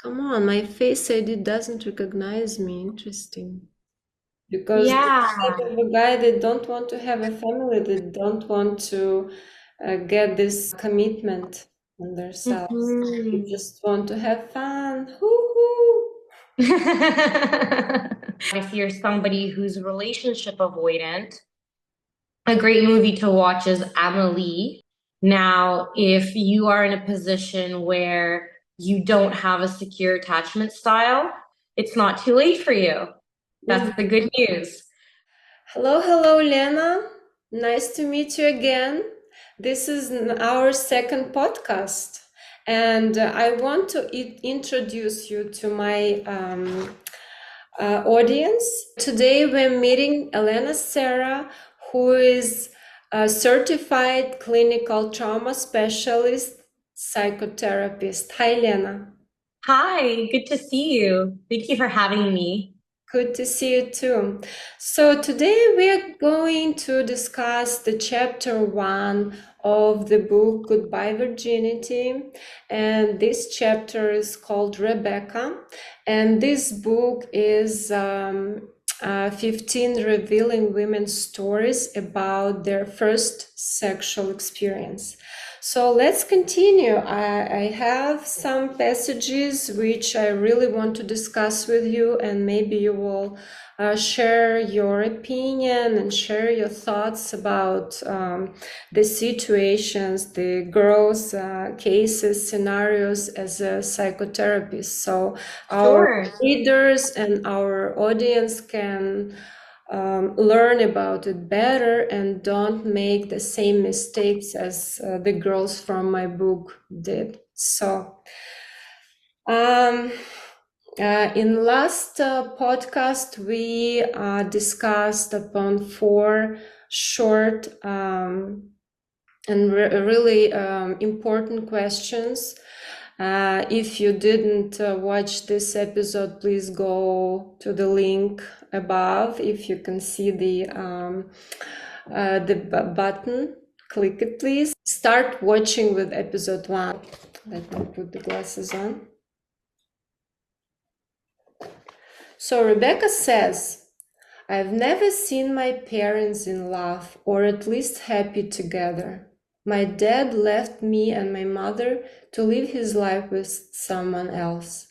Come on, my Face ID doesn't recognize me. Interesting. Because the Yeah. type of a guy that don't want to have a family, that don't want to get this commitment on themselves. They Mhm. just want to have fun. Hoo-hoo. If you're somebody who's relationship avoidant, a great movie to watch is Amelie. Now, if you are in a position where you don't have a secure attachment style, it's not too late for you. Mhm. That's the good news. Hello, hello, Lena. Nice to meet you again. This is our second podcast, and I want to introduce you to my audience. Today, we're meeting Elena Serra, who is a certified clinical trauma specialist psychotherapist. Hi, Lena. Hi, good to see you. Thank you for having me. Good to see you too. So today we are going to discuss the chapter one of the book Goodbye Virginity. And this chapter is called Rebecca. And this book is 15 revealing women's stories about their first sexual experience. So let's continue. I have some passages which I really want to discuss with you, and maybe you will share your opinion and share your thoughts about the situations, the girls' cases, scenarios as a psychotherapist. So our Sure. readers and our audience can learn about it better and don't make the same mistakes as the girls from my book did. So, um, in last podcast, we discussed upon four short and really important questions. If you didn't watch this episode, please go to the link above. If you can see the button, click it, please. Start watching with episode one. Let me put the glasses on. So Rebecca says, I've never seen my parents in love, or at least happy together. My dad left me and my mother to live his life with someone else.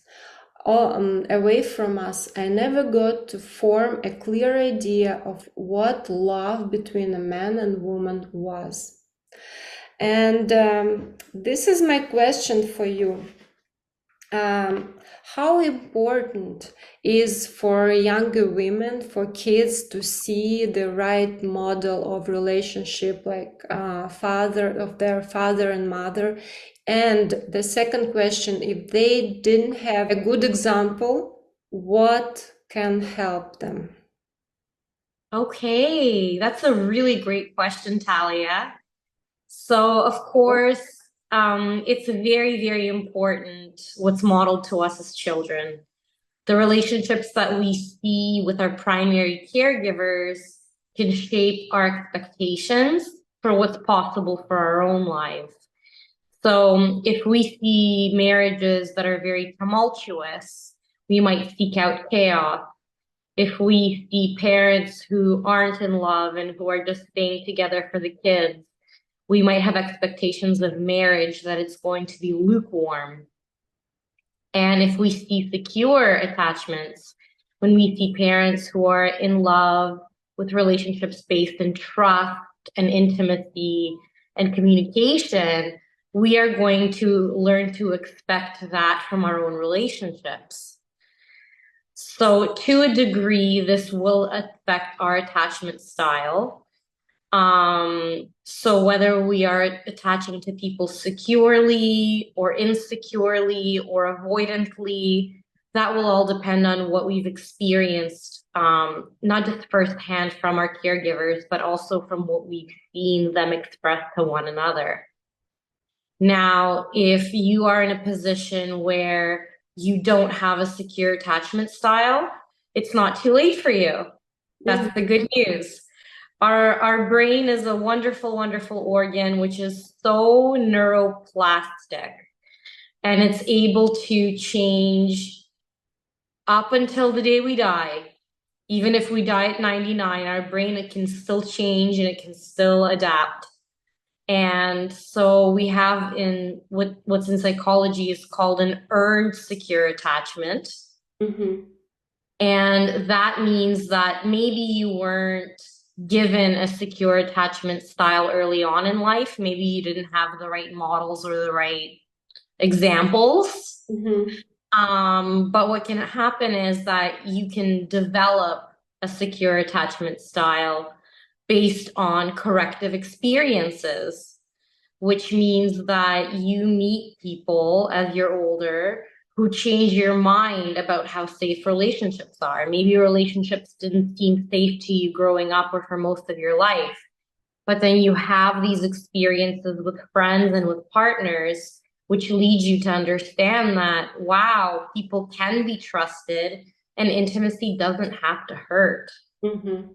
Away from us, I never got to form a clear idea of what love between a man and woman was. And this is my question for you. How important is for younger women, for kids to see the right model of relationship, like their father and mother? And the second question, if they didn't have a good example, what can help them? Okay, that's a really great question, Talia. So, of course, it's very, very important what's modeled to us as children. The relationships that we see with our primary caregivers can shape our expectations for what's possible for our own lives. So, if we see marriages that are very tumultuous, we might seek out chaos. If we see parents who aren't in love and who are just staying together for the kids, we might have expectations of marriage that it's going to be lukewarm. And if we see secure attachments, when we see parents who are in love with relationships based in trust and intimacy and communication, we are going to learn to expect that from our own relationships. So, to a degree, this will affect our attachment style. So whether we are attaching to people securely or insecurely or avoidantly, that will all depend on what we've experienced, not just firsthand from our caregivers, but also from what we've seen them express to one another. Now, if you are in a position where you don't have a secure attachment style, it's not too late for you. That's the good news. Our brain is a wonderful, wonderful organ, which is so neuroplastic. and it's able to change up until the day we die. Even if we die at 99, our brain, it can still change and it can still adapt. And so we have in what's in psychology is called an earned secure attachment. Mm-hmm. And that means that maybe you weren't given a secure attachment style early on in life. Maybe you didn't have the right models or the right examples. Mm-hmm. But what can happen is that you can develop a secure attachment style based on corrective experiences, which means that you meet people as you're older who change your mind about how safe relationships are. Maybe relationships didn't seem safe to you growing up or for most of your life, but then you have these experiences with friends and with partners, which lead you to understand that, wow, people can be trusted and intimacy doesn't have to hurt. Mm-hmm.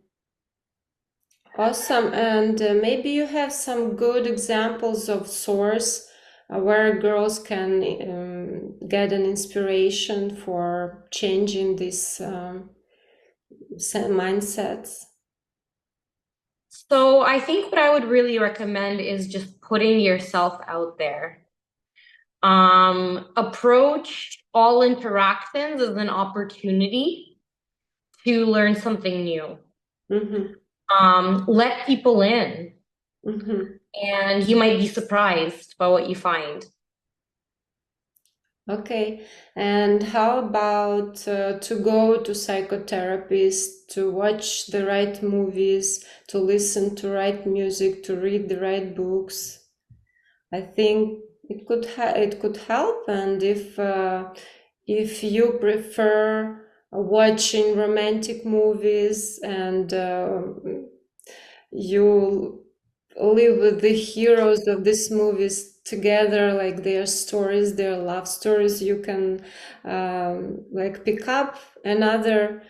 Awesome. And maybe you have some good examples of source where girls can get an inspiration for changing these mindsets. So I think what I would really recommend is just putting yourself out there. Approach all interactions as an opportunity to learn something new. Mm-hmm. Let people in, Mm-hmm. and you might be surprised by what you find. Okay. And how about to go to psychotherapists, to watch the right movies, to listen to right music, to read the right books? I think it could help. And if you prefer watching romantic movies and you live with the heroes of these movies together, like their stories, their love stories, you can like pick up another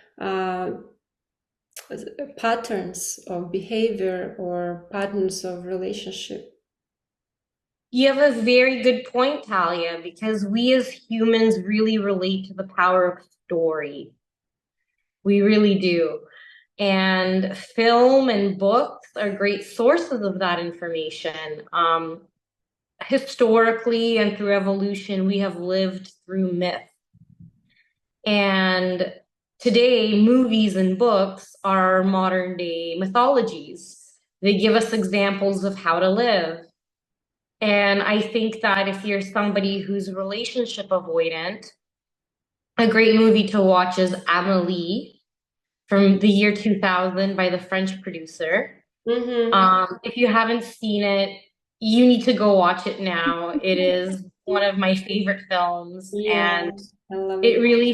patterns of behavior or patterns of relationship. You have a very good point, Talia, because we as humans really relate to the power of story. We really do. And film and books are great sources of that information. Historically and through evolution, we have lived through myth. And today, movies and books are modern day mythologies. They give us examples of how to live. And I think that if you're somebody who's relationship avoidant, a great movie to watch is Amélie from the year 2000 by the French producer. If you haven't seen it, you need to go watch it now. It is one of my favorite films, Yeah, and I love it it. really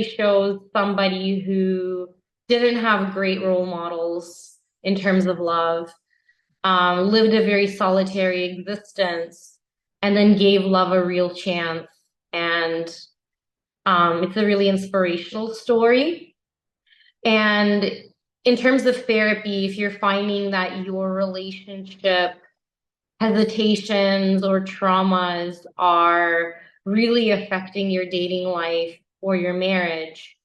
shows somebody who didn't have great role models in terms of love, lived a very solitary existence, and then gave love a real chance. And it's a really inspirational story. And in terms of therapy, if you're finding that your relationship hesitations or traumas are really affecting your dating life or your marriage,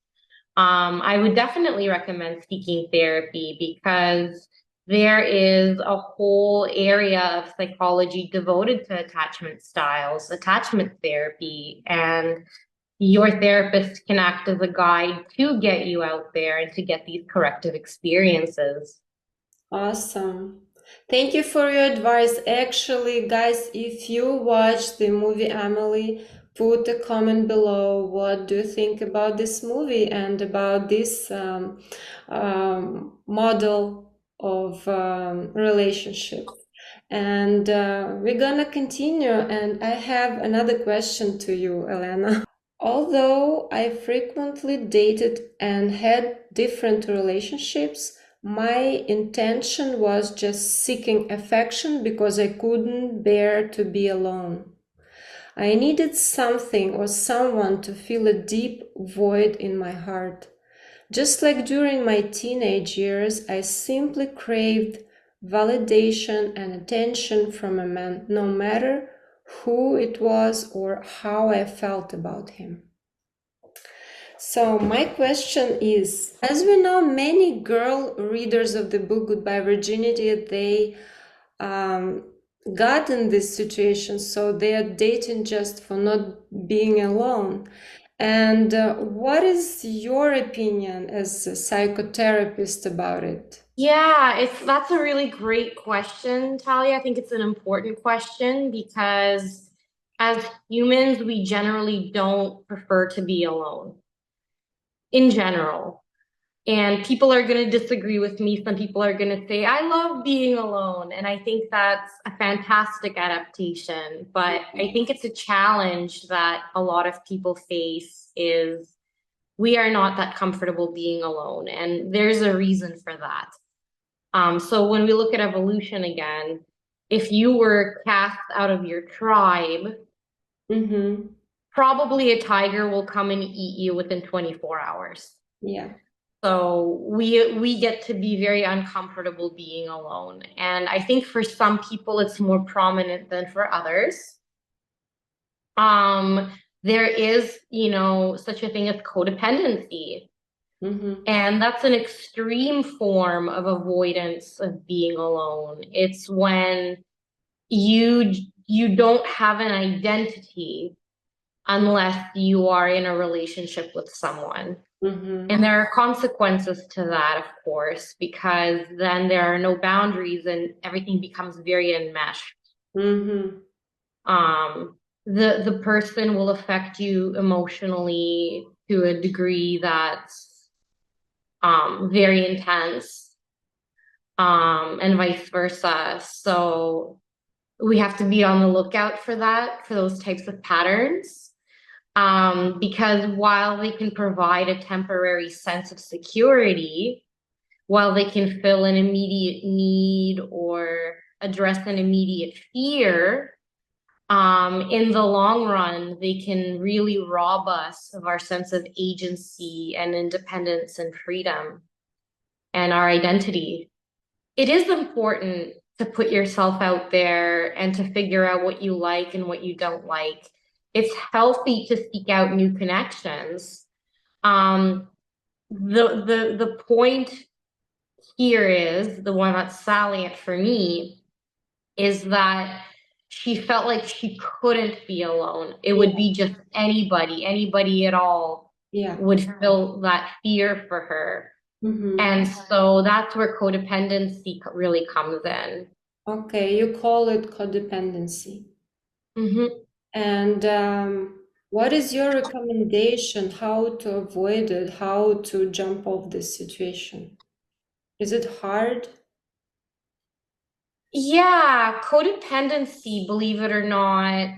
I would definitely recommend seeking therapy because there is a whole area of psychology devoted to attachment styles, attachment therapy, and your therapist can act as a guide to get you out there and to get these corrective experiences. Awesome. Thank you for your advice. Actually, guys, if you watch the movie Emily, put a comment below. What do you think about this movie and about this model of relationship? And we're gonna continue. And I have another question to you, Elena. Although I frequently dated and had different relationships, my intention was just seeking affection because I couldn't bear to be alone. I needed something or someone to fill a deep void in my heart. Just like during my teenage years, I simply craved validation and attention from a man, no matter who it was or how I felt about him. So my question is, as we know, many girl readers of the book Goodbye Virginity, they um, got in this situation, so they are dating just for not being alone. And what is your opinion as a psychotherapist about it? Yeah, that's a really great question, Talia. I think it's an important question because as humans, we generally don't prefer to be alone in general. And people are going to disagree with me. Some people are going to say, I love being alone. And I think that's a fantastic adaptation. But I think it's a challenge that a lot of people face is we are not that comfortable being alone. And there's a reason for that. So when we look at evolution again, if you were cast out of your tribe, Mm-hmm. probably a tiger will come and eat you within 24 hours. Yeah. So we get to be very uncomfortable being alone. And I think for some people it's more prominent than for others. There is, such a thing as codependency. Mm-hmm. And that's an extreme form of avoidance of being alone. It's when you you don't have an identity unless you are in a relationship with someone. Mm-hmm. And there are consequences to that, of course, because then there are no boundaries and everything becomes very enmeshed. Mm-hmm. The person will affect you emotionally to a degree that's very intense, and vice versa. So we have to be on the lookout for that, for those types of patterns. Because while they can provide a temporary sense of security, while they can fill an immediate need or address an immediate fear, in the long run, they can really rob us of our sense of agency and independence and freedom and our identity. It is important to put yourself out there and to figure out what you like and what you don't like. It's healthy to seek out new connections. Um, the point here is the one that's salient for me is that she felt like she couldn't be alone. It would Yeah. be just anybody at all Yeah. would feel that fear for her. Mm-hmm. And so that's where codependency really comes in. Okay, you call it codependency. Hmm. And what is your recommendation how to avoid it, how to jump off this situation? Is it hard? Yeah, codependency, believe it or not,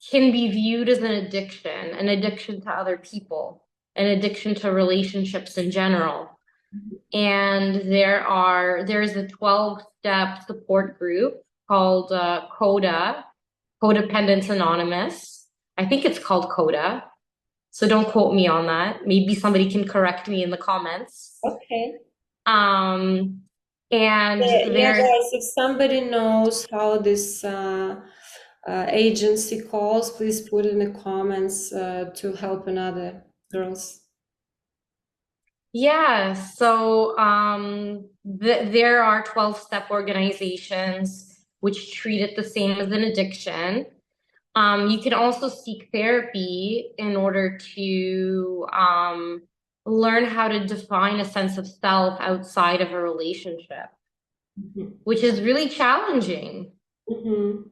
can be viewed as an addiction to other people, an addiction to relationships in general. And there's a 12-step support group called CODA, Codependence Anonymous. I think it's called CODA. So don't quote me on that. Maybe somebody can correct me in the comments. Okay. Um, and Yeah, yeah, there's guys, if somebody knows how this agency calls, please put in the comments to help another girls. Yeah, so there are 12-step organizations which treat it the same as an addiction. You can also seek therapy in order to learn how to define a sense of self outside of a relationship, Mhm. which is really challenging. Mhm.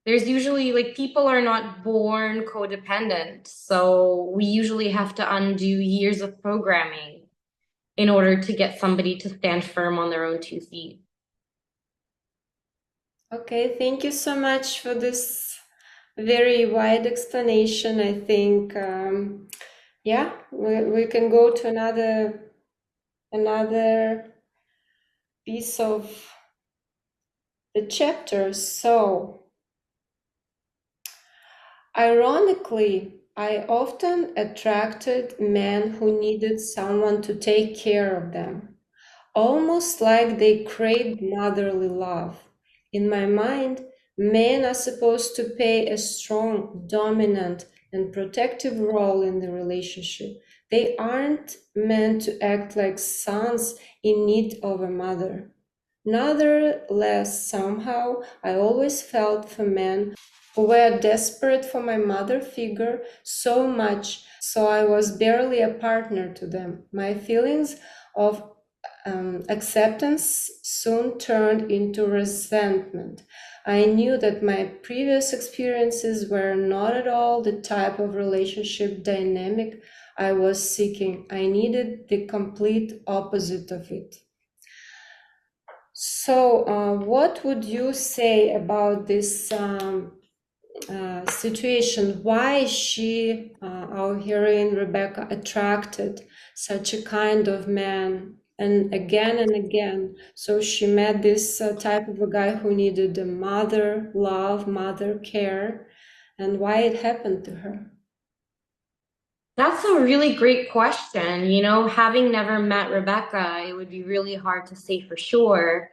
There's usually like people are not born codependent, so we usually have to undo years of programming in order to get somebody to stand firm on their own 2 feet. Okay, thank you so much for this very wide explanation. I think, yeah, we can go to another piece of the chapter. So, ironically, I often attracted men who needed someone to take care of them, almost like they craved motherly love. In my mind, Men are supposed to play a strong, dominant, and protective role in the relationship. They aren't meant to act like sons in need of a mother. Nonetheless, somehow, I always felt for men who were desperate for my mother figure so much, so I was barely a partner to them. My feelings of acceptance soon turned into resentment. I knew that my previous experiences were not at all the type of relationship dynamic I was seeking. I needed the complete opposite of it. So, what would you say about this situation? Why is she, our heroine Rebecca, attracted such a kind of man and again? So she met this type of a guy who needed a mother love, mother care, and why it happened to her? That's a really great question. You know, having never met Rebecca, it would be really hard to say for sure.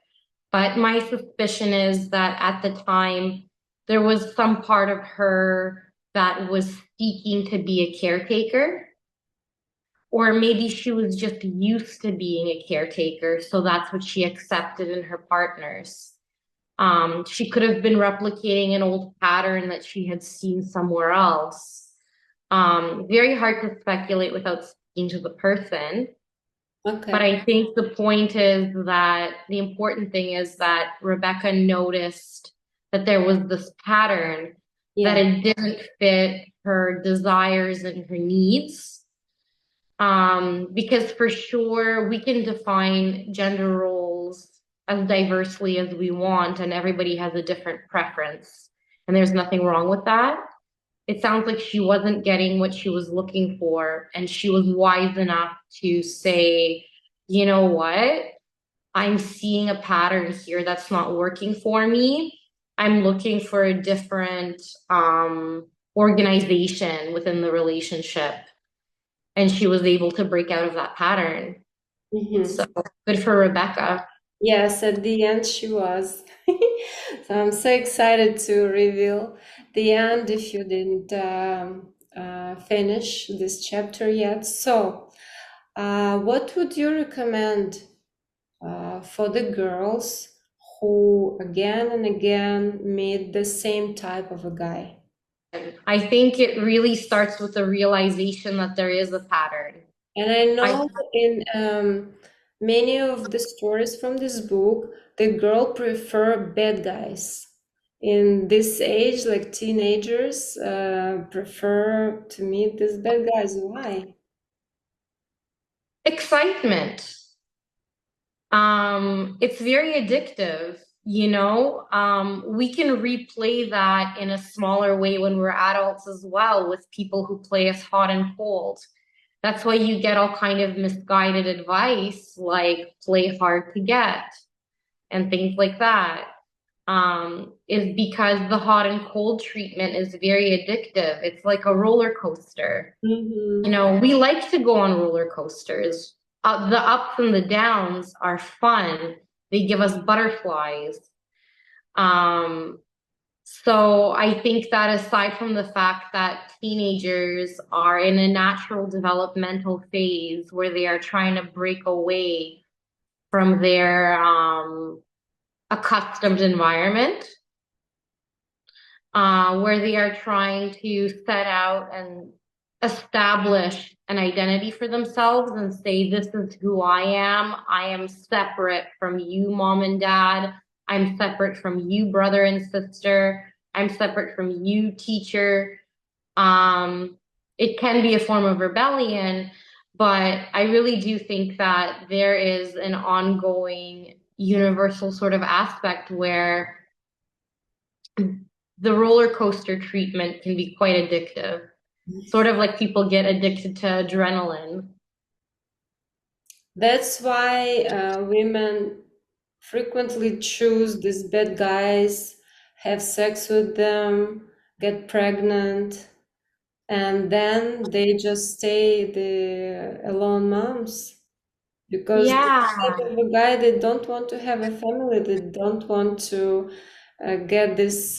But my suspicion is that at the time, there was some part of her that was seeking to be a caretaker, or maybe she was just used to being a caretaker, so that's what she accepted in her partners. She could have been replicating an old pattern that she had seen somewhere else. Very hard to speculate without speaking to the person. But Okay. I think the point is that the important thing is that Rebecca noticed that there was this pattern, that Yeah. it didn't fit her desires and her needs. Because for sure we can define gender roles as diversely as we want, and everybody has a different preference. And there's nothing wrong with that. It sounds like she wasn't getting what she was looking for, and she was wise enough to say, you know what? I'm seeing a pattern here that's not working for me. I'm looking for a different organization within the relationship. And she was able to break out of that pattern. So Mm-hmm. good for Rebecca. Yes, at the end she was. So I'm so excited to reveal the end if you didn't finish this chapter yet. So, what would you recommend for the girls who again and again meet the same type of a guy? I think it really starts with the realization that there is a pattern. And I I know in many of the stories from this book, the girl prefer bad guys. In this age, like teenagers prefer to meet these bad guys. Why? excitement. It's very addictive, you know. We can replay that in a smaller way when we're adults as well, with people who play us hot and cold. That's why you get all kind of misguided advice like play hard to get and things like that. Is because the hot and cold treatment is very addictive. It's like a roller coaster. You Mm-hmm. know, we like to go on roller coasters. The ups and the downs are fun. They give us butterflies. Um, so I think that aside from the fact that teenagers are in a natural developmental phase where they are trying to break away from their accustomed environment, where they are trying to set out and establish an identity for themselves and say, this is who I am. I am separate from you, mom and dad. I'm separate from you, brother and sister. I'm separate from you, teacher. Um, it can be a form of rebellion, but I really do think that there is an ongoing universal sort of aspect where the roller coaster treatment can be quite addictive. Sort of like people get addicted to adrenaline. That's why women frequently choose these bad guys, have sex with them, get pregnant, and then they just stay the alone moms because this type Yeah. of a guy, they don't want to have a family, they don't want to get this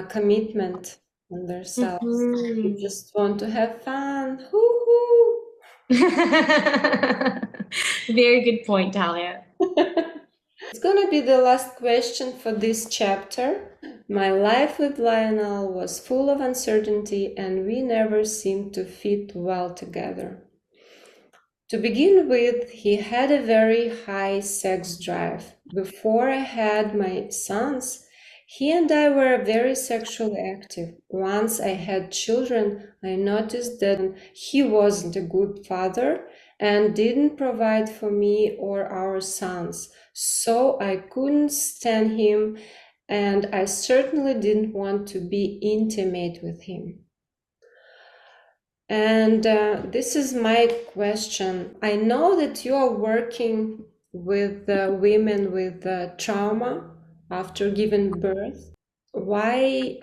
commitment on themselves. They just want to have fun. Hoo-hoo. Very good point, Talia. It's gonna be the last question for this chapter. My life with Lionel was full of uncertainty and we never seemed to fit well together. To begin with, he had a very high sex drive. Before I had my sons, he and I were very sexually active. Once I had children, I noticed that he wasn't a good father and didn't provide for me or our sons. So I couldn't stand him, and I certainly didn't want to be intimate with him. And this is my question. I know that you are working with women with trauma after giving birth. Why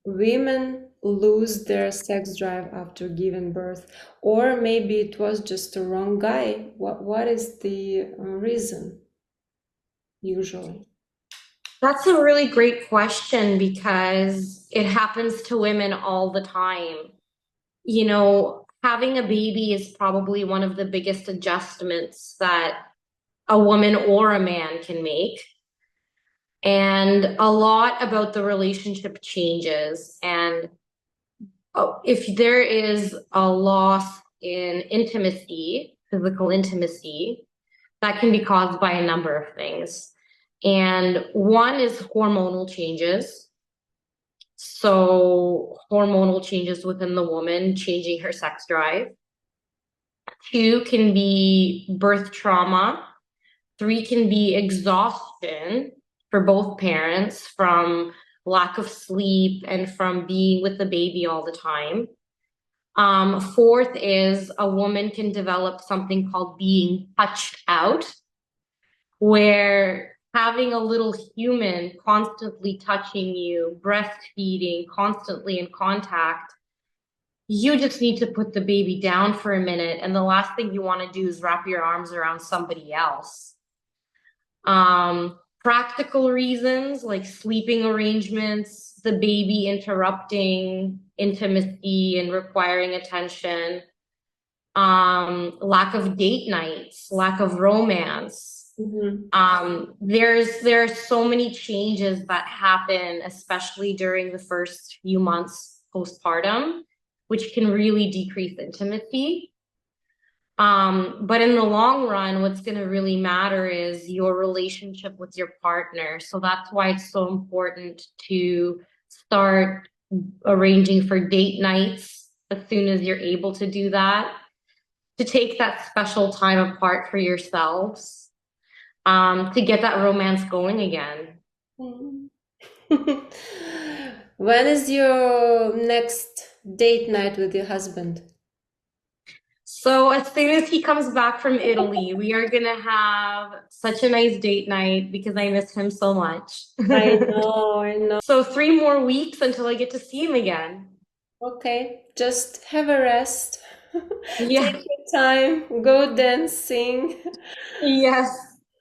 women lose their sex drive after giving birth? Or maybe it was just the wrong guy. What is the reason usually? That's a really great question because it happens to women all the time. You know, having a baby is probably one of the biggest adjustments that a woman or a man can make. And a lot about the relationship changes. And if there is a loss in intimacy, physical intimacy, that can be caused by a number of things. And one is hormonal changes. So hormonal changes within the woman, changing her sex drive. 2 can be birth trauma. 3 can be exhaustion for both parents from lack of sleep and from being with the baby all the time. 4th is a woman can develop something called being touched out, where having a little human constantly touching you, breastfeeding, constantly in contact, you just need to put the baby down for a minute. And the last thing you want to do is wrap your arms around somebody else. Practical reasons like sleeping arrangements, the baby interrupting intimacy and requiring attention, lack of date nights, lack of romance. There are so many changes that happen, especially during the first few months postpartum, which can really decrease intimacy. But in the long run, what's going to really matter is your relationship with your partner. So that's why it's so important to start arranging for date nights as soon as you're able to do that, to take that special time apart for yourselves, to get that romance going again. When is your next date night with your husband? So as soon as he comes back from Italy, we are gonna have such a nice date night because I miss him so much. I know. So 3 more weeks until I get to see him again. Okay, just have a rest. Yeah. Take your time, go dancing. Yes,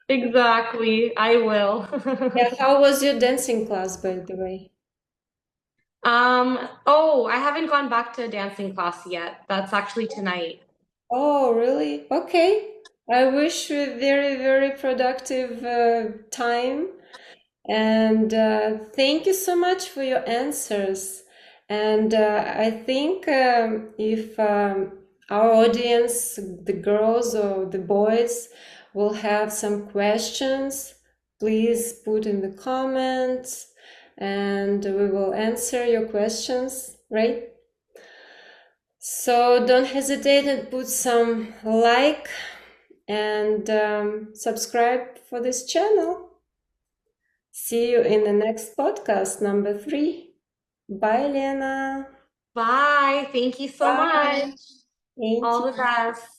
exactly. I will. Yeah, how was your dancing class, by the way? Oh, I haven't gone back to a dancing class yet. That's actually tonight. Oh, really? Okay. I wish you a very, very productive time. And thank you so much for your answers. And I think if our audience, the girls or the boys, will have some questions, please put in the comments and we will answer your questions, right? So don't hesitate and put some like and subscribe for this channel. See you in the next podcast, number 3. Bye, Lena. Bye. Thank you so Bye. much. Thank All you. the best.